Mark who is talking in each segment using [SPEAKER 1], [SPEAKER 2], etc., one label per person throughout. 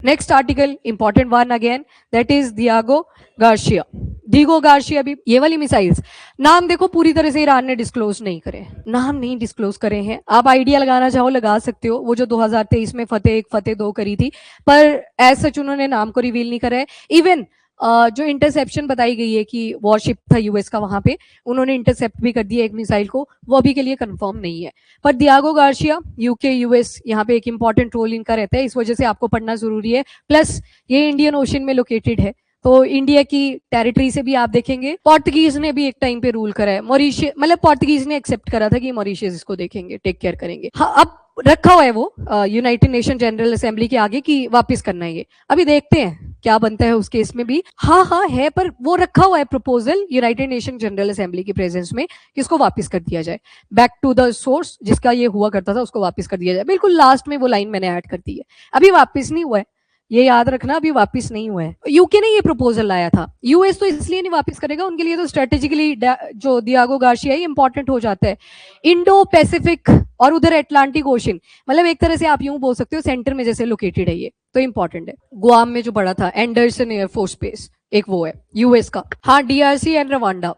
[SPEAKER 1] Next article important one again, that is Diego Garcia. Diego Garcia भी, ये वाली missiles, नाम देखो पूरी तरह से ईरान ने डिस्क्लोज नहीं करे, नाम नहीं डिस्क्लोज करे हैं। आप आइडिया लगाना चाहो लगा सकते हो, वो जो 2023 में फतेह 1 फतेह 2 करी थी, पर एज सच उन्होंने नाम को रिवील नहीं करा है। इवन जो इंटरसेप्शन बताई गई है कि वॉरशिप था यूएस का, वहां पे उन्होंने इंटरसेप्ट भी कर दिया एक मिसाइल को, वो अभी के लिए कंफर्म नहीं है। पर दियागो गार्शिया, यूके यूएस, यहाँ पे एक इंपॉर्टेंट रोल इनका रहता है, इस वजह से आपको पढ़ना जरूरी है। प्लस ये इंडियन ओशन में लोकेटेड है, तो इंडिया की टेरिटरी से भी आप देखेंगे। पोर्तुगीज ने भी एक टाइम पे रूल करा है, मॉरिशियस, मतलब पोर्तुगीज ने एक्सेप्ट करा था कि मॉरिशियस इसको देखेंगे, टेक केयर करेंगे। हाँ, अब रखा हुआ है वो यूनाइटेड नेशन जनरल असेंबली के आगे कि वापस करना है ये, अभी देखते हैं क्या बनता है उस केस में भी। हाँ है, पर वो रखा हुआ है proposal United nation general assembly की प्रेजेंस में कि इसको वापस कर दिया जाए, बैक टू द सोर्स, जिसका ये हुआ करता था उसको वापस कर दिया जाए। बिल्कुल लास्ट में वो लाइन मैंने ऐड कर दी है, अभी वापस नहीं हुआ है, ये याद रखना, अभी वापस नहीं हुआ है। यूके ने ये प्रपोजल लाया था, यूएस तो इसलिए नहीं वापस करेगा, उनके लिए तो स्ट्रेटेजिकली जो दियागो गार्शिया है इंपॉर्टेंट हो जाता है। इंडो पैसिफिक और उधर अटलांटिक ओशन, मतलब एक तरह से आप यूं बोल सकते हो सेंटर में जैसे लोकेटेड है ये, तो इंपॉर्टेंट है। गुआम में जो पड़ा था एंडरसन एयरफोर्स बेस, एक वो है यूएस का। हाँ, डीआरसी एंड रवांडा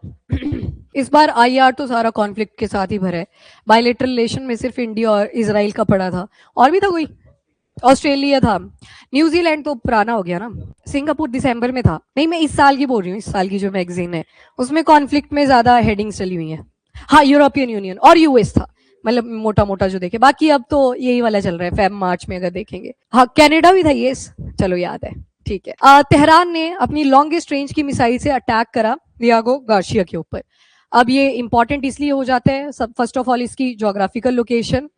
[SPEAKER 1] इस बार आईआर तो सारा कॉन्फ्लिक्ट के साथ ही भरा है। बायलेटरल रिलेशन में सिर्फ इंडिया और इसराइल का पड़ा था, और भी था कोई, ऑस्ट्रेलिया था, न्यूजीलैंड तो पुराना हो गया ना, सिंगापुर दिसंबर में था। नहीं, मैं इस साल की बोल रही हूँ, इस साल की जो मैगजीन है उसमें कॉन्फ्लिक्ट में ज्यादा हेडिंग्स चली हुई है। हाँ, यूरोपियन यूनियन और यूएस था, मतलब मोटा मोटा जो देखे, बाकी अब तो यही वाला चल रहा है फेब मार्च में अगर देखेंगे। हाँ, कनाडा भी था ये, चलो याद है, ठीक है। तेहरान ने अपनी लॉन्गेस्ट रेंज की मिसाइल से अटैक करा दियागो गार्शिया के ऊपर। अब ये इंपॉर्टेंट इसलिए हो जाता है, फर्स्ट ऑफ ऑल इसकी ज्योग्राफिकल लोकेशन,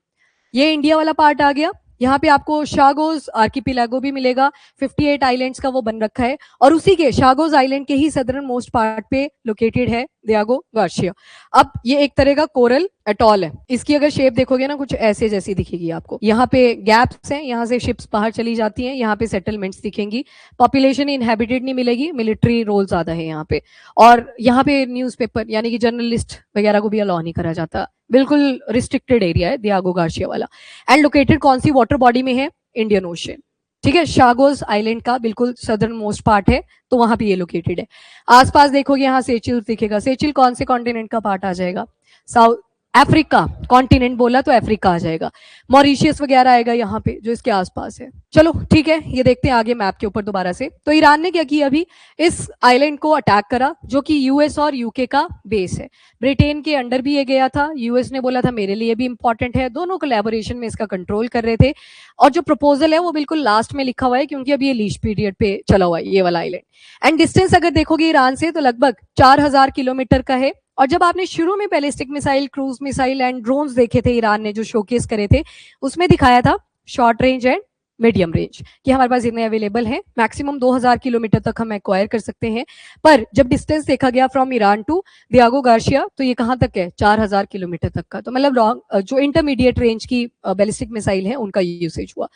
[SPEAKER 1] ये इंडिया वाला पार्ट आ गया। यहाँ पे आपको शागोज आर्किपिलागो भी मिलेगा, 58 आइलैंड्स का वो बन रखा है, और उसी के शागोज आइलैंड के ही सदर्न मोस्ट पार्ट पे लोकेटेड है दियागो गार्शिया। अब ये एक तरह का कोरल एटॉल है, इसकी अगर शेप देखोगे ना कुछ ऐसे जैसी दिखेगी आपको, यहाँ पे गैप्स हैं, यहाँ से शिप्स बाहर चली जाती हैं, यहाँ पे सेटलमेंट्स दिखेंगी, पॉपुलेशन इनहेबिटेड नहीं मिलेगी, मिलिट्री रोल ज्यादा है यहाँ पे, और यहाँ पे न्यूज़पेपर यानी कि जर्नलिस्ट वगैरह को भी अलाउ नहीं करा जाता, बिल्कुल रिस्ट्रिक्टेड एरिया है दियागो गार्शिया वाला। एंड लोकेटेड कौन सी वाटर बॉडी में है? इंडियन ओशन, ठीक है, शागोज आइलैंड का बिल्कुल सदर्न मोस्ट पार्ट है, तो वहां पे ये लोकेटेड है। आसपास देखोगे यहाँ सेचिल दिखेगा, सेचिल कौन से कॉन्टिनेंट का पार्ट आ जाएगा? साउथ अफ्रीका, कॉन्टिनेंट बोला तो अफ्रीका आ जाएगा, मॉरिशियस वगैरह आएगा यहाँ पे जो इसके आसपास है। चलो ठीक है, ये देखते हैं आगे मैप के ऊपर दोबारा से। तो ईरान ने क्या किया, अभी इस आइलैंड को अटैक करा जो कि यूएस और यूके का बेस है, ब्रिटेन के अंडर भी ये गया था, यूएस ने बोला था मेरे लिए भी इंपॉर्टेंट है, दोनों कोलैबोरेशन में इसका कंट्रोल कर रहे थे। और जो प्रपोजल है वो बिल्कुल लास्ट में लिखा हुआ है, क्योंकि अभी ये लीज पीरियड पे चला हुआ है ये वाला आइलैंड। एंड डिस्टेंस अगर देखोगे ईरान से तो लगभग 4000 किलोमीटर का है। और जब आपने शुरू में ballistic missile, cruise missile and drones देखे थे ईरान ने जो शोकेस करे थे, उसमें दिखाया था short range and medium range कि हमारे पास इतने अवेलेबल हैं, मैक्सिमम 2000 किलोमीटर तक हम एक्वायर कर सकते हैं। पर जब डिस्टेंस देखा गया फ्रॉम ईरान टू दियागो गार्शिया तो ये कहां तक है? 4000 किलोमीटर तक का। तो मतलब जो इंटरमीडिएट रेंज की बैलिस्टिक मिसाइल है उनका यूसेज हुआ।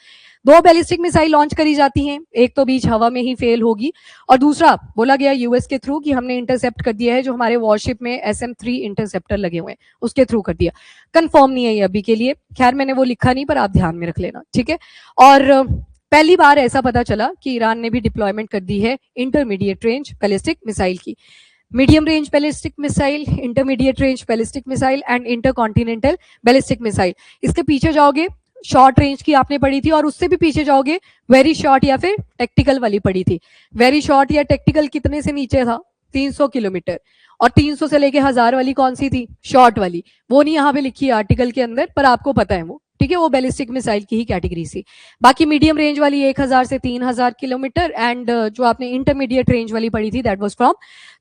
[SPEAKER 1] 2 बैलिस्टिक मिसाइल लॉन्च करी जाती हैं, एक तो बीच हवा में ही फेल होगी, और दूसरा बोला गया यूएस के थ्रू कि हमने इंटरसेप्ट कर दिया है, जो हमारे वॉरशिप में SM-3 इंटरसेप्टर लगे हुए हैं उसके थ्रू कर दिया। कंफर्म नहीं है ये अभी के लिए, खैर मैंने वो लिखा नहीं, पर आप ध्यान में रख लेना, ठीक है। और पहली बार ऐसा पता चला कि ईरान ने भी डिप्लॉयमेंट कर दी है इंटरमीडिएट रेंज बैलिस्टिक मिसाइल की। Medium range ballistic missile, intermediate range ballistic missile and intercontinental ballistic missile. इसके पीछे जाओगे शॉर्ट रेंज की आपने पढ़ी थी, और उससे भी पीछे जाओगे वेरी शॉर्ट या फिर टेक्टिकल वाली पढ़ी थी। वेरी शॉर्ट या टेक्टिकल कितने से नीचे था? 300 किलोमीटर। और 300 से लेके 1000 वाली कौन सी थी? शॉर्ट वाली। वो नहीं यहाँ पे लिखी है आर्टिकल के अंदर, पर आपको पता है वो, ठीक है, वो बैलिस्टिक मिसाइल की ही कैटेगरी थी। बाकी मीडियम रेंज वाली 1000 से 3000 किलोमीटर, एंड जो आपने इंटरमीडिएट रेंज वाली पढ़ी थी that was from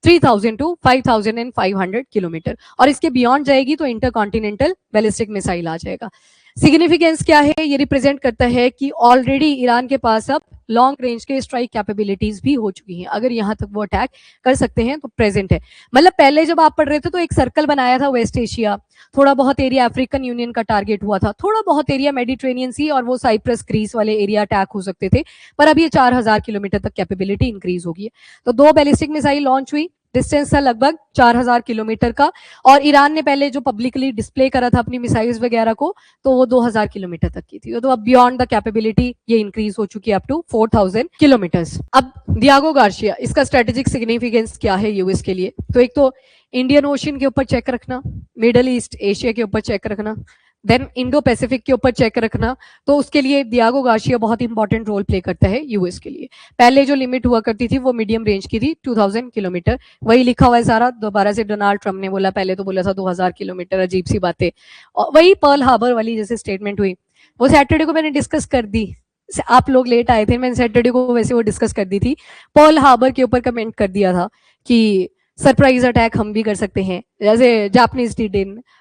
[SPEAKER 1] 3000 to 5500 kilometre. और इसके बियॉन्ड जाएगी तो इंटरकॉन्टिनेंटल बैलिस्टिक मिसाइल आ जाएगा। सिग्निफिकेंस क्या है? ये रिप्रेजेंट करता है कि ऑलरेडी ईरान के पास अब लॉन्ग रेंज के स्ट्राइक कैपेबिलिटीज भी हो चुकी हैं, अगर यहाँ तक वो अटैक कर सकते हैं तो प्रेजेंट है। मतलब पहले जब आप पढ़ रहे थे तो एक सर्कल बनाया था वेस्ट एशिया, थोड़ा बहुत एरिया अफ्रीकन यूनियन का टारगेट हुआ था, थोड़ा बहुत एरिया मेडिटेरेनियन सी और वो साइप्रस ग्रीस वाले एरिया अटैक हो सकते थे, पर अब ये 4000 किलोमीटर तक कैपेबिलिटी इंक्रीज होगी। तो 2 बैलिस्टिक मिसाइल लॉन्च हुई, डिस्टेंस था लगभग 4000 किलोमीटर का, और ईरान ने पहले जो पब्लिकली डिस्प्ले करा था अपनी मिसाइल्स वगैरह को, तो वो 2000 किलोमीटर तक की थी। तो अब बियॉन्ड द कैपेबिलिटी ये इंक्रीज हो चुकी है अप टू 4000 किलोमीटर्स। अब डियागो गार्शिया, इसका स्ट्रेटेजिक सिग्निफिकेंस क्या है यूएस के लिए? तो एक तो इंडियन ओशन के ऊपर चेक रखना, मिडल ईस्ट एशिया के ऊपर चेक रखना, देन इंडो पैसिफिक के ऊपर चेक रखना, तो उसके लिए डियागो गार्शिया बहुत इंपॉर्टेंट रोल प्ले करता है यूएस के लिए। पहले जो लिमिट हुआ करती थी वो मीडियम रेंज की थी 2000 किलोमीटर, वही लिखा हुआ है सारा। दोबारा से डोनाल्ड ट्रम्प ने बोला, पहले तो बोला था 2000 किलोमीटर, अजीब सी बातें। और वही पर्ल हार्बर वाली जैसे स्टेटमेंट हुई, वो सैटरडे को मैंने डिस्कस कर दी, आप लोग लेट आए थे, मैंने सैटरडे को वैसे वो डिस्कस कर दी थी। पर्ल हार्बर के ऊपर कमेंट कर दिया था कि सरप्राइज अटैक हम भी कर सकते हैं, जैसे Japanese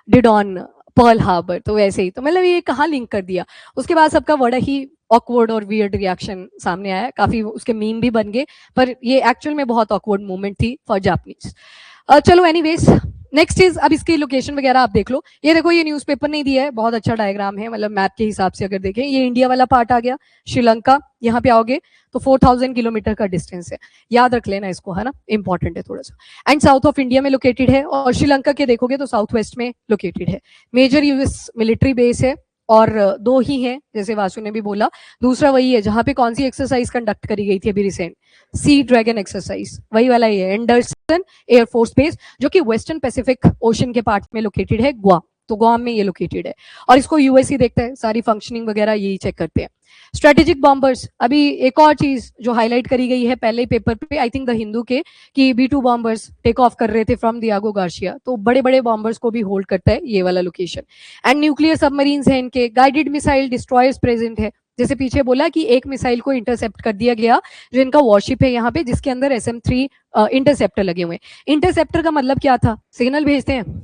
[SPEAKER 1] did on Pearl Harbor, तो वैसे ही। तो मतलब ये कहाँ लिंक कर दिया। उसके बाद सबका बड़ा ही ऑकवर्ड और वियर्ड रिएक्शन सामने आया, काफी उसके मीम भी बन गए, पर ये एक्चुअल में बहुत ऑकवर्ड मोमेंट थी फॉर जापानीज। चलो एनीवेज, नेक्स्ट इज, अब इसकी लोकेशन वगैरह आप देख लो। ये देखो, ये न्यूज़पेपर नहीं दिया है, बहुत अच्छा डायग्राम है, मतलब मैप के हिसाब से अगर देखें, ये इंडिया वाला पार्ट आ गया, श्रीलंका, यहाँ पे आओगे तो 4000 किलोमीटर का डिस्टेंस है, याद रख लेना इसको, है ना, इंपॉर्टेंट है थोड़ा सा। एंड साउथ ऑफ इंडिया में लोकेटेड है, और श्रीलंका के देखोगे तो साउथ वेस्ट में लोकेटेड है। मेजर यूएस मिलिट्री बेस है, और दो ही हैं, जैसे वासु ने भी बोला। दूसरा वही है जहां पे कौन सी एक्सरसाइज कंडक्ट करी गई थी अभी रिसेंट, सी ड्रैगन एक्सरसाइज, वही वाला ही है, एंडरसन एयरफोर्स बेस, जो कि वेस्टर्न पैसिफिक ओशन के पार्ट में लोकेटेड है, गुआम। तो गुआम में ये लोकेटेड है, और इसको यूएस ही देखता है, सारी फंक्शनिंग वगैरह यही चेक करते हैं। स्ट्रेटेजिक बॉम्बर्स, अभी एक और चीज जो हाईलाइट करी गई है पहले ही पेपर पे, आई थिंक द हिंदू के, कि B2 बॉम्बर्स टेक ऑफ कर रहे थे फ्रॉम डियागो गार्शिया, तो बड़े बड़े बॉम्बर्स को भी होल्ड करता है ये वाला लोकेशन। एंड न्यूक्लियर सबमरीन्स हैं इनके, गाइडेड मिसाइल डिस्ट्रॉयर्स प्रेजेंट है, जैसे पीछे बोला कि एक मिसाइल को इंटरसेप्ट कर दिया गया, जो इनका वॉरशिप है यहाँ पे, जिसके अंदर SM-3 इंटरसेप्टर लगे हुए हैं। इंटरसेप्टर का मतलब क्या था? सिग्नल भेजते हैं,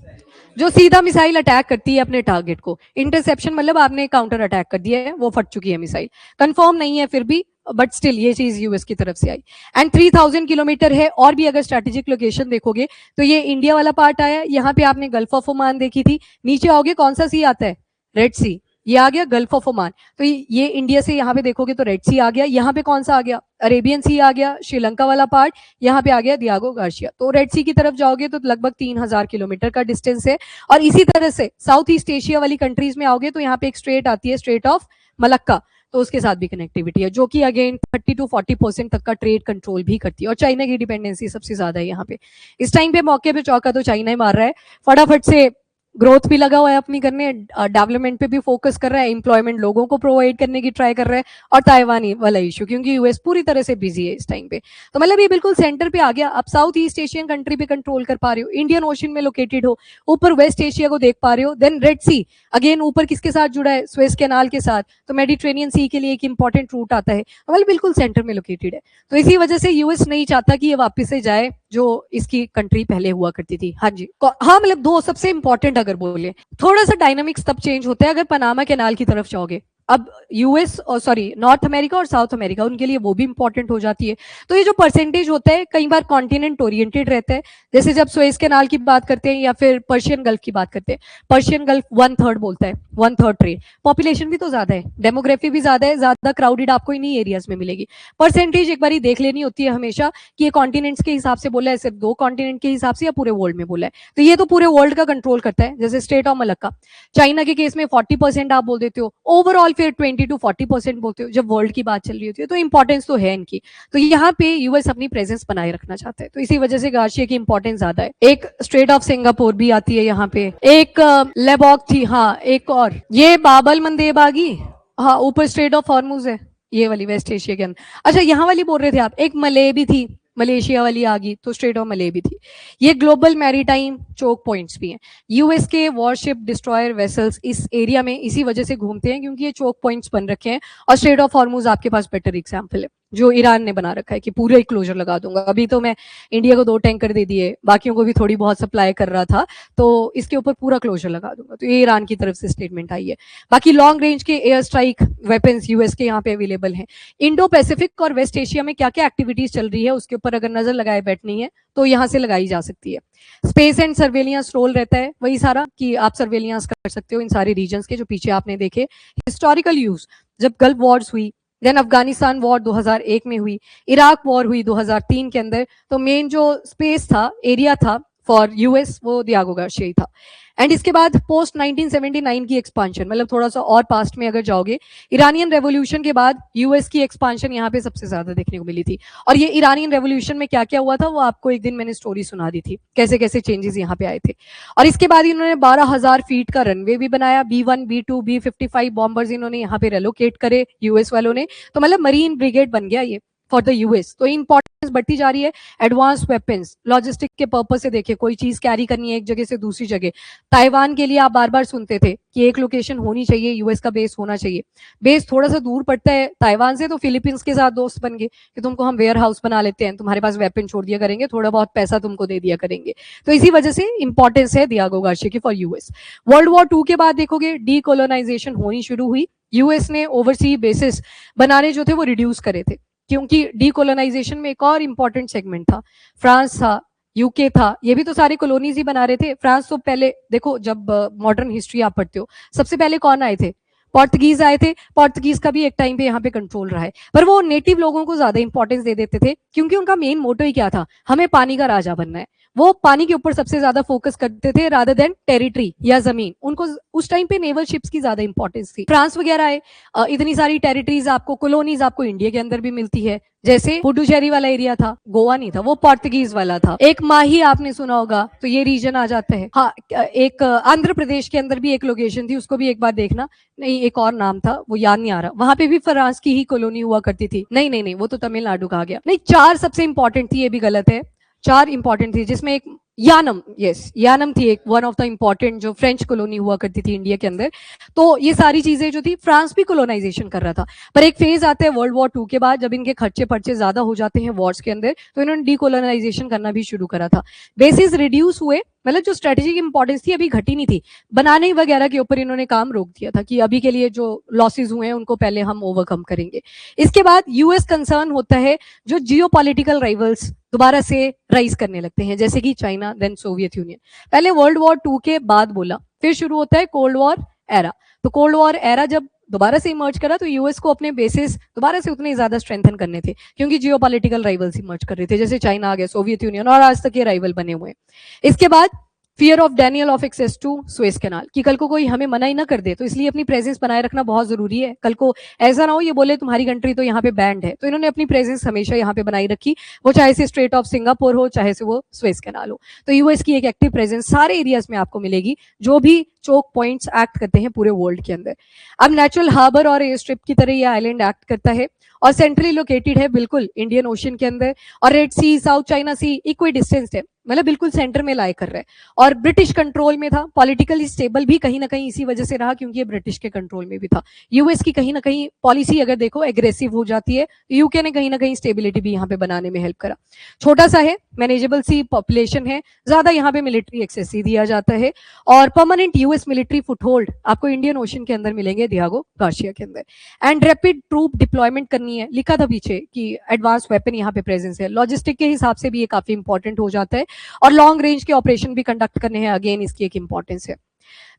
[SPEAKER 1] जो सीधा मिसाइल अटैक करती है अपने टारगेट को। इंटरसेप्शन मतलब आपने काउंटर अटैक कर दिया है, वो फट चुकी है मिसाइल। कंफर्म नहीं है फिर भी, बट स्टिल ये चीज यूएस की तरफ से आई। एंड 3000 किलोमीटर है। और भी अगर स्ट्रेटेजिक लोकेशन देखोगे तो ये इंडिया वाला पार्ट आया, यहाँ पे आपने गल्फ ऑफ ओमान देखी थी, नीचे आओगे कौन सा सी आता है? रेड सी, ये आ गया गल्फ ऑफ ओमान। तो ये इंडिया से यहाँ पे देखोगे तो रेड सी आ गया, यहाँ पे कौन सा आ गया? अरेबियन सी आ गया, श्रीलंका वाला पार्ट, यहाँ पे आ गया डियागो गार्शिया। तो रेड सी की तरफ जाओगे तो लगभग 3000 किलोमीटर का डिस्टेंस है। और इसी तरह से साउथ ईस्ट एशिया वाली कंट्रीज में आओगे तो यहाँ पे एक स्ट्रेट आती है, स्ट्रेट ऑफ मलक्का, तो उसके साथ भी कनेक्टिविटी है, जो कि अगेन 30 to 40% तक का ट्रेड कंट्रोल भी करती है। और चाइना की डिपेंडेंसी सबसे ज्यादा है यहाँ पे। इस टाइम पे मौके पे चौका तो चाइना ही मार रहा है, फटाफट से ग्रोथ भी लगा हुआ है अपनी करने, डेवलपमेंट पे भी फोकस कर रहा है, एम्प्लॉयमेंट लोगों को प्रोवाइड करने की ट्राई कर रहा है, और ताइवान वाला इशू, क्योंकि यूएस पूरी तरह से बिजी है इस टाइम पे। तो मतलब ये बिल्कुल सेंटर पे आ गया। अब साउथ ईस्ट एशियन कंट्री पे कंट्रोल कर पा रहे हो, इंडियन ओशन में लोकेटेड हो, ऊपर वेस्ट एशिया को देख पा रहे हो, देन रेड सी अगेन ऊपर किसके साथ जुड़ा है? स्वेज कैनाल के साथ, तो मेडिटेरेनियन सी के लिए एक इंपॉर्टेंट रूट आता है, मतलब बिल्कुल सेंटर में लोकेटेड है। तो इसी वजह से यूएस नहीं चाहता कि ये वापस से जाए जो इसकी कंट्री पहले हुआ करती थी। हाँ जी, हाँ, मतलब दो सबसे इंपॉर्टेंट अगर बोले, थोड़ा सा डायनामिक्स तब चेंज होता है अगर पनामा कैनाल की तरफ जाओगे। अब यूएस और सॉरी नॉर्थ अमेरिका और साउथ अमेरिका, उनके लिए वो भी इंपॉर्टेंट हो जाती है। तो ये जो परसेंटेज होता है कई बार कॉन्टिनेंट ओरिएंटेड रहता है, जैसे जब सुएज कैनाल की बात करते हैं या फिर पर्शियन गल्फ की बात करते हैं, पर्शियन गल्फ 1/3 बोलता है, 1/3 ट्रेड। पॉपुलेशन भी तो ज्यादा है, डेमोग्राफी भी ज्यादा है, ज्यादा क्राउडेड आपको इन्हीं एरियाज में मिलेगी। परसेंटेज एक बार देख लेनी होती है हमेशा कि ये कॉन्टिनेंट्स के हिसाब से बोला है, सिर्फ 2 कॉन्टिनेंट के हिसाब से, या पूरे वर्ल्ड में बोला है। तो ये तो पूरे वर्ल्ड का कंट्रोल करता है, जैसे स्टेट ऑफ मलक्का। चाइना के केस में 40% आप बोल देते हो, ओवरऑल फिर 20 to 40% बोलते हो जब वर्ल्ड की बात चल रही होती है। तो इंपॉर्टेंस तो है इनकी, तो यहाँ पे यूएस अपनी प्रेजेंस बनाए रखना चाहता है, तो इसी वजह से गार्शिया की इंपॉर्टेंस ज्यादा है। एक स्ट्रेट ऑफ सिंगापुर भी आती है यहाँ पे, एक लेबॉक थी, हाँ, एक और ये बाबल मंदेब आ गई, हाँ, ऊपर स्ट्रेट ऑफ हॉर्मुज है, ये वाली वेस्ट एशिया के अंदर। अच्छा, यहाँ वाली बोल रहे थे आप, एक मले भी थी, मलेशिया वाली आ गई, तो स्ट्रेट ऑफ मले भी थी। ये ग्लोबल मैरीटाइम चोक पॉइंट्स भी हैं। यूएस के वॉरशिप डिस्ट्रॉयर वेसल्स इस एरिया में इसी वजह से घूमते हैं क्योंकि ये चोक पॉइंट्स बन रखे हैं। और स्ट्रेट ऑफ हॉर्मुज आपके पास बेटर एग्जाम्पल है, जो ईरान ने बना रखा है कि पूरा ही क्लोजर लगा दूंगा। अभी तो मैं इंडिया को 2 टैंकर दे दिए, बाकियों को भी थोड़ी बहुत सप्लाई कर रहा था, तो इसके ऊपर पूरा क्लोजर लगा दूंगा। तो ये ईरान की तरफ से स्टेटमेंट आई है। बाकी लॉन्ग रेंज के एयर स्ट्राइक वेपन्स यूएस के यहाँ पे अवेलेबल हैं। इंडो पैसिफिक और वेस्ट एशिया में क्या क्या एक्टिविटीज चल रही है उसके ऊपर अगर नजर लगाए बैठनी है तो यहाँ से लगाई जा सकती है। स्पेस एंड सर्वेलियंस रोल रहता है वही सारा, कि आप सर्वेलियंस कर सकते हो इन सारे रीजन्स के जो पीछे आपने देखे। हिस्टोरिकल यूज, जब गल्फ वॉर्स हुई देन अफगानिस्तान वॉर 2001 में हुई, इराक वॉर हुई 2003 के अंदर। तो मेन जो स्पेस था, एरिया था फॉर यूएस, वो दियागो गार्सिया ही था। एंड इसके बाद पोस्ट 1979 की एक्सपांशन, मतलब थोड़ा सा और पास्ट में अगर जाओगे, इरानियन रेवोल्यूशन के बाद यूएस की एक्सपांशन यहाँ पे सबसे ज्यादा देखने को मिली थी। और ये इरानियन रेवोल्यूशन में क्या क्या हुआ था वो आपको एक दिन मैंने स्टोरी सुना दी थी, कैसे कैसे चेंजेस यहाँ पे आए थे। और इसके बाद इन्होंने 12,000 फीट का रनवे भी बनाया, B1, B2, B55 बॉम्बर्स इन्होंने यहाँ पे रेलोकेट करे यूएस वालों ने। तो मतलब मरीन ब्रिगेड बन गया ये फॉर द यूएस। तो इंपॉर्टेंस बढ़ती जा रही है। एडवांस वेपन्स, लॉजिस्टिक के पर्पज से देखिए, कोई चीज कैरी करनी है एक जगह से दूसरी जगह। ताइवान के लिए आप बार बार सुनते थे कि एक लोकेशन होनी चाहिए, यूएस का बेस होना चाहिए। बेस थोड़ा सा दूर पड़ता है ताइवान से, तो फिलीपींस के साथ दोस्त बन गए कि तुमको हम वेयर हाउस बना लेते हैं, तुम्हारे पास वेपन छोड़ दिया करेंगे, थोड़ा बहुत पैसा तुमको दे दिया करेंगे। तो इसी वजह से इंपॉर्टेंस है दियागो गार्सिया की फॉर यूएस। वर्ल्ड वॉर 2 के बाद देखोगे डीकोलोनाइजेशन होनी शुरू हुई। यूएस ने ओवरसी बेसिस बनाने जो थे वो रिड्यूस करे थे, क्योंकि डीकोलोनाइजेशन में एक और इंपॉर्टेंट सेगमेंट था, फ्रांस था, यूके था, ये भी तो सारे कॉलोनीज ही बना रहे थे। फ्रांस तो पहले देखो, जब मॉडर्न हिस्ट्री आप पढ़ते हो, सबसे पहले कौन आए थे? पोर्तुगीज आए थे। पोर्तुगीज का भी एक टाइम पे यहाँ पे कंट्रोल रहा है, पर वो नेटिव लोगों को ज्यादा इंपॉर्टेंस दे देते थे, क्योंकि उनका मेन मोटो ही क्या था, हमें पानी का राजा बनना है। वो पानी के ऊपर सबसे ज्यादा फोकस करते थे रादर देन टेरिटरी या जमीन। उनको उस टाइम पे नेवल शिप्स की ज्यादा इंपॉर्टेंस थी। फ्रांस वगैरह आए, इतनी सारी टेरिटरीज आपको, कॉलोनीज आपको इंडिया के अंदर भी मिलती है, जैसे पुडुचेरी वाला एरिया था, गोवा नहीं था, वो पोर्तुगीज वाला था। एक माही आपने सुना होगा, तो ये रीजन आ जाता है। हाँ, एक आंध्र प्रदेश के अंदर भी एक लोकेशन थी, उसको भी एक बार देखना। नहीं, एक और नाम था, वो याद नहीं आ रहा, वहां पे भी फ्रांस की ही कॉलोनी हुआ करती थी। नहीं नहीं नहीं, वो तो तमिलनाडु कहा गया। नहीं, 4 सबसे इंपॉर्टेंट थी, ये भी गलत है। 4 इंपॉर्टेंट थी, जिसमें एक यानम, यस यानम थी एक, वन ऑफ द इंपॉर्टेंट जो फ्रेंच कॉलोनी हुआ करती थी इंडिया के अंदर। तो ये सारी चीजें जो थी, फ्रांस भी कॉलोनाइजेशन कर रहा था। पर एक फेज आता है वर्ल्ड वॉर 2 के बाद, जब इनके खर्चे पर्चे ज्यादा हो जाते हैं वॉर्स के अंदर, तो इन्होंने डीकोलोनाइजेशन करना भी शुरू करा था। बेसिस रिड्यूस हुए, मतलब जो स्ट्रेटेजिक इंपॉर्टेंस थी अभी घटी नहीं थी, बनाने वगैरह के ऊपर इन्होंने काम रोक दिया था कि अभी के लिए जो लॉसेस हुए हैं उनको पहले हम ओवरकम करेंगे। इसके बाद यूएस कंसर्न होता है जो जियोपॉलिटिकल राइवल्स दोबारा से राइज करने लगते हैं, जैसे कि चाइना, देन सोवियत यूनियन। पहले वर्ल्ड वॉर 2 के बाद बोला, फिर शुरू होता है कोल्ड वॉर एरा। तो कोल्ड वॉर एरा जब दोबारा से इमर्ज करा, तो यूएस को अपने बेसिस दोबारा से उतने ज्यादा स्ट्रेंथन करने थे, क्योंकि जियोपॉलिटिकल राइवल्स इमर्ज कर रहे थे, जैसे चाइना आ गया, सोवियत यूनियन, और आज तक ये राइवल बने हुए हैं। इसके बाद fear of denial of access to Suez Canal, कि कल को कोई हमें मना ही ना कर दे, तो इसलिए अपनी प्रेजेंस बनाए रखना बहुत जरूरी है। कल को ऐसा ना हो ये बोले तुम्हारी कंट्री तो यहाँ पे बैंड है, तो इन्होंने अपनी प्रेजेंस हमेशा यहाँ पे बनाई रखी, वो चाहे से स्ट्रेट ऑफ सिंगापुर हो, चाहे से वो सुएज कैनाल हो। तो यूएस की एक एक्टिव प्रेजेंस सारे एरियाज में आपको मिलेगी, जो भी चोक पॉइंट्स एक्ट करते हैं पूरे वर्ल्ड के अंदर। अब नेचुरल हार्बर और एयर स्ट्रिप की तरह ये आइलैंड एक्ट करता है, और सेंट्रली लोकेटेड है बिल्कुल इंडियन ओशन के अंदर, और रेड सी, साउथ चाइना सी इक्वी डिस्टेंस है, मतलब बिल्कुल सेंटर में लाई कर रहा है, और ब्रिटिश कंट्रोल में था। पॉलिटिकली स्टेबल भी कहीं ना कहीं इसी वजह से रहा, क्योंकि ये ब्रिटिश के कंट्रोल में भी था। यूएस की कहीं ना कहीं पॉलिसी अगर देखो एग्रेसिव हो जाती है, यूके ने कहीं ना कहीं स्टेबिलिटी भी यहाँ पे बनाने में हेल्प करा। छोटा सा है, मैनेजेबल सी पॉपुलेशन है, ज्यादा यहाँ पे मिलिट्री एक्सेस ही दिया जाता है, और परमानेंट यूएस मिलिट्री फुटहोल्ड आपको इंडियन ओशन के अंदर मिलेंगे दियागो गार्सिया के अंदर। एंड रैपिड ट्रूप डिप्लॉयमेंट करनी है, लिखा था पीछे कि एडवांस वेपन यहाँ पे प्रेजेंस है, लॉजिस्टिक के हिसाब से भी ये काफी इंपॉर्टेंट हो जाता है, और लॉन्ग रेंज के ऑपरेशन भी कंडक्ट करने हैं, अगेन इसकी एक इंपॉर्टेंस है।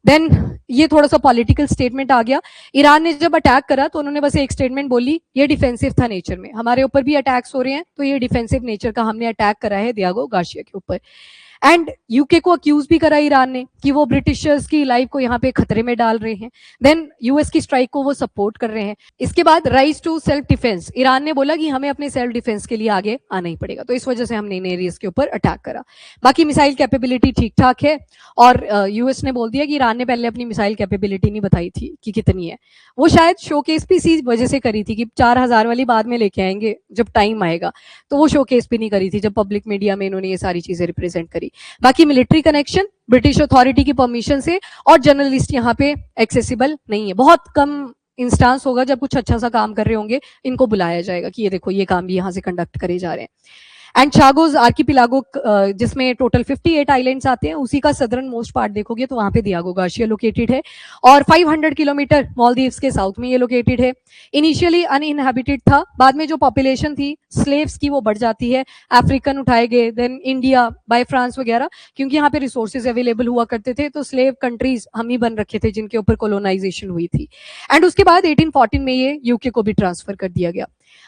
[SPEAKER 1] देन ये थोड़ा सा पॉलिटिकल स्टेटमेंट आ गया। ईरान ने जब अटैक करा तो उन्होंने बस एक स्टेटमेंट बोली, ये डिफेंसिव था नेचर में, हमारे ऊपर भी अटैक्स हो रहे हैं, तो ये डिफेंसिव नेचर का हमने अटैक करा है दियागो गार्सिया के ऊपर। एंड यूके को अक्यूज भी करा ईरान ने कि वो ब्रिटिशर्स की लाइफ को यहाँ पे खतरे में डाल रहे हैं, देन यूएस की स्ट्राइक को वो सपोर्ट कर रहे हैं। इसके बाद rise to self defence, Iran ने बोला कि हमें अपने सेल्फ डिफेंस के लिए आगे आना ही पड़ेगा, तो इस वजह से हमने इन एरियाज के ऊपर अटैक करा। बाकी मिसाइल कैपेबिलिटी ठीक ठाक है, और यूएस ने बोल दिया कि ईरान ने पहले अपनी मिसाइल कैपेबिलिटी नहीं बताई थी कि कितनी है, वो शायद शोकेस भी इसी वजह से करी थी कि 4000 वाली बाद में लेके आएंगे जब टाइम आएगा, तो वो शोकेस भी नहीं करी थी जब पब्लिक मीडिया में इन्होंने ये सारी चीजें रिप्रेजेंट करी। बाकी मिलिट्री कनेक्शन ब्रिटिश अथॉरिटी की परमिशन से, और जर्नलिस्ट यहाँ पे एक्सेसिबल नहीं है, बहुत कम इंस्टांस होगा जब कुछ अच्छा सा काम कर रहे होंगे इनको बुलाया जाएगा कि ये देखो ये काम भी यहाँ से कंडक्ट करे जा रहे हैं। एंड चागोस आर्किपिलागो जिसमें टोटल 58 आइलैंड्स आते हैं, उसी का सदर्न मोस्ट पार्ट देखोगे तो वहां पे दियागो गार्शिया लोकेटेड है, और 500 किलोमीटर मालदीव्स के साउथ में ये लोकेटेड है। इनिशियली अनइनहैबिटेड था, बाद में जो पॉपुलेशन थी स्लेव्स की वो बढ़ जाती है, अफ्रीकन उठाए गए, देन इंडिया बाय फ्रांस वगैरह, क्योंकि यहाँ पे रिसोर्सेज अवेलेबल हुआ करते थे, तो स्लेव कंट्रीज हम ही बन रखे थे जिनके ऊपर कोलोनाइजेशन हुई थी। एंड उसके बाद 1814 में ये यूके को भी ट्रांसफर कर दिया गया।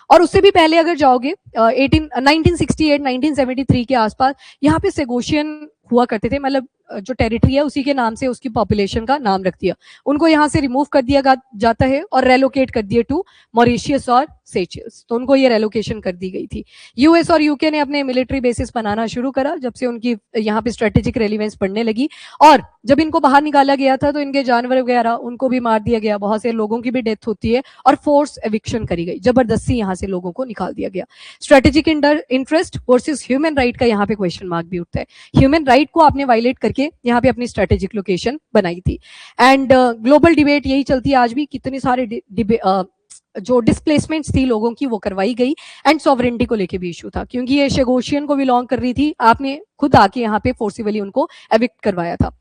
[SPEAKER 1] और उससे भी पहले अगर जाओगे 1968-1973 के आसपास यहाँ पे सेगोशियन हुआ करते थे, मतलब जो टेरिटरी है उसी के नाम से उसकी पॉपुलेशन का नाम रख दिया, उनको यहाँ से रिमूव कर दिया जाता है और रेलोकेट कर दिए टू मॉरिशियस और सेचेल्स, तो उनको ये रेलोकेशन कर दी गई थी। यूएस और यूके ने अपने मिलिट्री बेसिस बनाना शुरू करा जब से उनकी यहाँ पे स्ट्रेटेजिक रेलिवेंस बढ़ने लगी, और जब इनको बाहर निकाला गया था तो इनके जानवर वगैरह उनको भी मार दिया गया, बहुत से लोगों की भी डेथ होती है, और फोर्स एविक्शन करी गई, जबरदस्ती यहाँ से लोगों को निकाल दिया गया। Strategic interest versus human right का यहाँ पे क्वेश्चन मार्क भी उठता है, ह्यूमन राइट को आपने वायलेट करके यहाँ पे अपनी स्ट्रेटेजिक लोकेशन बनाई थी। एंड ग्लोबल डिबेट यही चलती है आज भी, कितने सारे जो डिस्प्लेसमेंट्स थी लोगों की वो करवाई गई, एंड सॉवरेंटी को लेके भी इशू था, क्योंकि ये शेगोशियन को बिलोंग कर रही थी, आपने खुद आके यहाँ पे फोर्सिबली उनको एविक्ट करवाया था।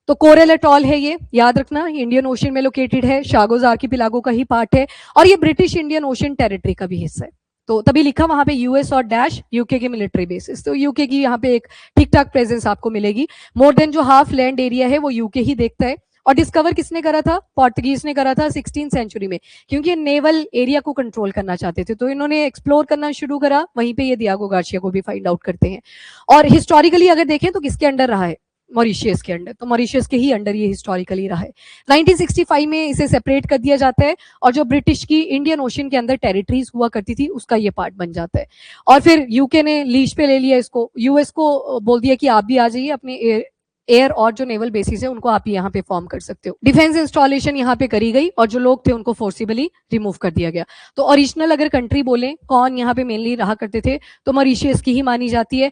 [SPEAKER 1] तो कोरल एटॉल है, ये याद रखना, इंडियन ओशन में लोकेटेड है, शागोज आर्किपिलागो का ही पार्ट है, और ये ब्रिटिश इंडियन ओशन टेरिटरी का भी हिस्सा है, तो तभी लिखा वहां पे यूएस और डैश यूके के मिलिट्री बेसिस, तो यूके की यहाँ पे एक ठीक ठाक प्रेजेंस आपको मिलेगी। मोर देन जो हाफ लैंड एरिया है वो यूके ही देखता है, और डिस्कवर किसने करा था? पोर्तुगीज ने करा था 16th सेंचुरी में, क्योंकि नेवल एरिया को कंट्रोल करना चाहते थे, तो इन्होंने एक्सप्लोर करना शुरू करा, वहीं पे ये दियागो गार्शिया को भी फाइंड आउट करते हैं। और हिस्टोरिकली अगर देखें तो किसके अंडर रहा है? मॉरिशियस के अंडर, तो मॉरिशियस के ही अंडर ये हिस्टोरिकली रहा है। 1965 में इसे सेपरेट कर दिया जाता है, और जो ब्रिटिश की इंडियन ओशन के अंदर टेरिटरीज हुआ करती थी उसका ये पार्ट बन जाता है, और फिर यूके ने लीज पे ले लिया इसको, यूएस को बोल दिया कि आप भी आ जाइए, अपने एयर और जो नेवल बेसिस है उनको आप यहाँ पे फॉर्म कर सकते हो। डिफेंस इंस्टॉलेशन यहाँ पे करी गई, और जो लोग थे उनको फोर्सिबली रिमूव कर दिया गया। तो ओरिजिनल अगर कंट्री बोले कौन यहाँ पे मेनली रहा करते थे, तो मॉरिशियस की ही मानी जाती है।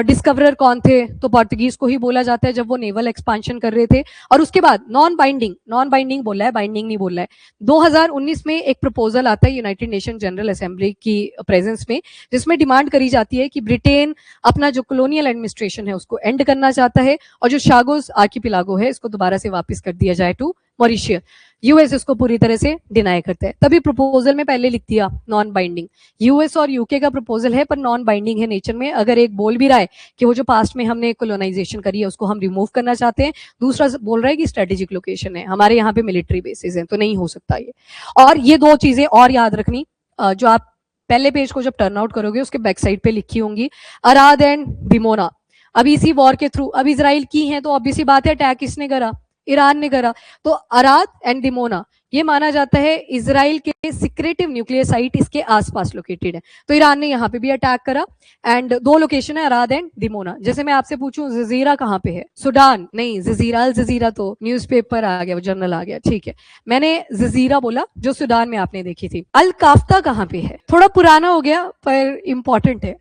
[SPEAKER 1] डिस्कवरर कौन थे? तो पोर्तुगीज को ही बोला जाता है, जब वो नेवल एक्सपांशन कर रहे थे। और उसके बाद नॉन बाइंडिंग बोला है, बाइंडिंग नहीं बोला है। 2019 में एक प्रपोजल आता है यूनाइटेड नेशन जनरल असेंबली की प्रेजेंस में, जिसमें डिमांड करी जाती है कि ब्रिटेन अपना जो कॉलोनियल एडमिनिस्ट्रेशन है उसको एंड करना चाहता है, और जो शागोस आर्किपिलागो है इसको दोबारा से वापस कर दिया जाए टू मॉरिशियस। यूएस इसको पूरी तरह से डिनाई करता है, तभी प्रपोजल में पहले लिख दिया नॉन बाइंडिंग। यूएस और यूके का प्रपोजल है पर नॉन बाइंडिंग है नेचर में। अगर एक बोल भी रहा है कि वो जो पास्ट में हमने कॉलोनाइजेशन करी है उसको हम रिमूव करना चाहते हैं, दूसरा बोल रहा है कि स्ट्रेटेजिक लोकेशन है, हमारे यहाँ पे मिलिट्री बेसिस है, तो नहीं हो सकता ये। और ये दो चीजें और याद रखनी, जो आप पहले पेज को जब टर्न आउट करोगे उसके बैक साइड पे लिखी होंगी, अराद एंड दिमोना। अभी इसी वॉर के थ्रू, अब इजराइल की है तो ऑब्वियसली बात है अटैक किसने करा? ईरान ने करा। तो अराद एंड दिमोना ये माना जाता है इजराइल के सिक्रेटिव न्यूक्लियर साइट इसके आसपास लोकेटेड है, तो ईरान ने यहाँ पे भी अटैक करा। एंड दो लोकेशन है अराद एंड दिमोना। जैसे मैं आपसे पूछूं जजीरा कहाँ पे है? सुडान नहीं, जजीरा अल जजीरा तो न्यूज़पेपर आ गया, वो जर्नल आ गया, ठीक है, मैंने जजीरा बोला जो सुडान में आपने देखी थी। अल काफ्ता कहाँ पे है? थोड़ा पुराना हो गया पर इंपॉर्टेंट है,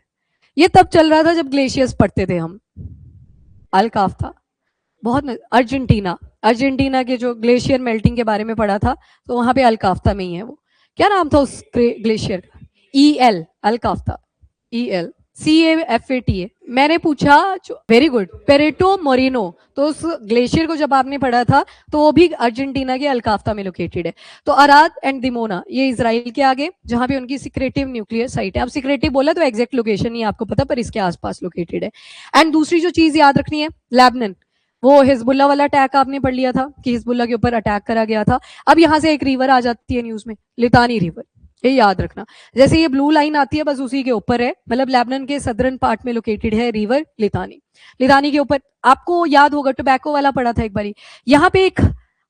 [SPEAKER 1] ये तब चल रहा था जब ग्लेशियर्स पढ़ते थे हम। अल काफ्ता बहुत अर्जेंटीना के जो ग्लेशियर मेल्टिंग के बारे में पढ़ा था, तो वहां पे अल काफ्ता में ही है वो। क्या नाम था उस ग्लेशियर का? EL, अल काफ्ता, EL CAFATA। मैंने पूछा, वेरी गुड, पेरेटो मोरिनो, तो उस ग्लेशियर को जब आपने पढ़ा था तो वो भी अर्जेंटीना के अल काफ्ता में लोकेटेड है। तो अराद एंड दिमोना ये इजराइल के आगे जहां पे उनकी सिक्रेटिव न्यूक्लियर साइट है। अब सिक्रेटिव बोला तो एग्जैक्ट लोकेशन नहीं आपको पता, पर इसके आसपास लोकेटेड है। एंड दूसरी जो चीज याद रखनी है, लेबनान, वो हिजबुल्ला वाला अटैक आपने पढ़ लिया था कि हिजबुल्ला के ऊपर अटैक करा गया था। अब यहाँ से एक रिवर आ जाती है न्यूज में, लितानी रिवर, ये याद रखना। जैसे ये ब्लू लाइन आती है बस उसी के ऊपर है, मतलब लेबनान के सदर्न पार्ट में लोकेटेड है रिवर लितानी। लितानी के ऊपर आपको याद होगा टोबैको वाला पढ़ा था एक बारी, यहाँ पे एक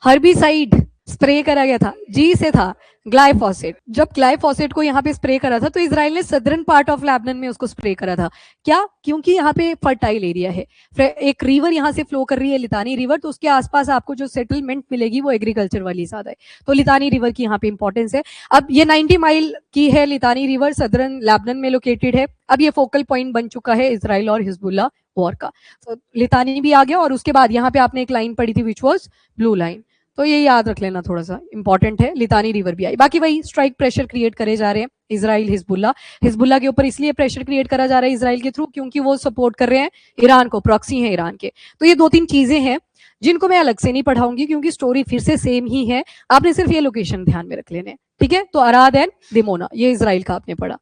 [SPEAKER 1] हर्बिसाइड स्प्रे करा गया था, जी से था ग्लाइफोसेट। जब ग्लाइफोसेट को यहाँ पे स्प्रे करा था तो इजराइल ने सदर्न पार्ट ऑफ लेबनान में उसको स्प्रे करा था। क्या? क्योंकि यहाँ पे फर्टाइल एरिया है, एक रिवर यहाँ से फ्लो कर रही है लितानी रिवर, तो उसके आसपास आपको जो सेटलमेंट मिलेगी वो एग्रीकल्चर वाली ज्यादा है, तो लितानी रिवर की यहाँ पे इंपॉर्टेंस है। अब ये 90 माइल की है लितानी रिवर, सदर्न लेबनान में लोकेटेड है। अब ये फोकल पॉइंट बन चुका है इसराइल और हिजबुल्ला वॉर का, तो लितानी भी आ गया। और उसके बाद यहाँ पे आपने एक लाइन पढ़ी थी विच वॉज ब्लू लाइन, तो ये याद रख लेना, थोड़ा सा इंपॉर्टेंट है। लितानी रिवर भी आई, बाकी वही स्ट्राइक प्रेशर क्रिएट करे जा रहे हैं इसराइल हिजबुल्ला। हिजबुल्ला के ऊपर इसलिए प्रेशर क्रिएट करा जा रहा है इसराइल के थ्रू क्योंकि वो सपोर्ट कर रहे हैं ईरान को, प्रॉक्सी हैं ईरान के। तो ये 2-3 चीजें हैं जिनको मैं अलग से नहीं पढ़ाऊंगी क्योंकि स्टोरी फिर से सेम ही है, आपने सिर्फ ये लोकेशन ध्यान में रख लेने, ठीक है। तो अराद एंड दिमोना, ये इसराइल का आपने पढ़ा।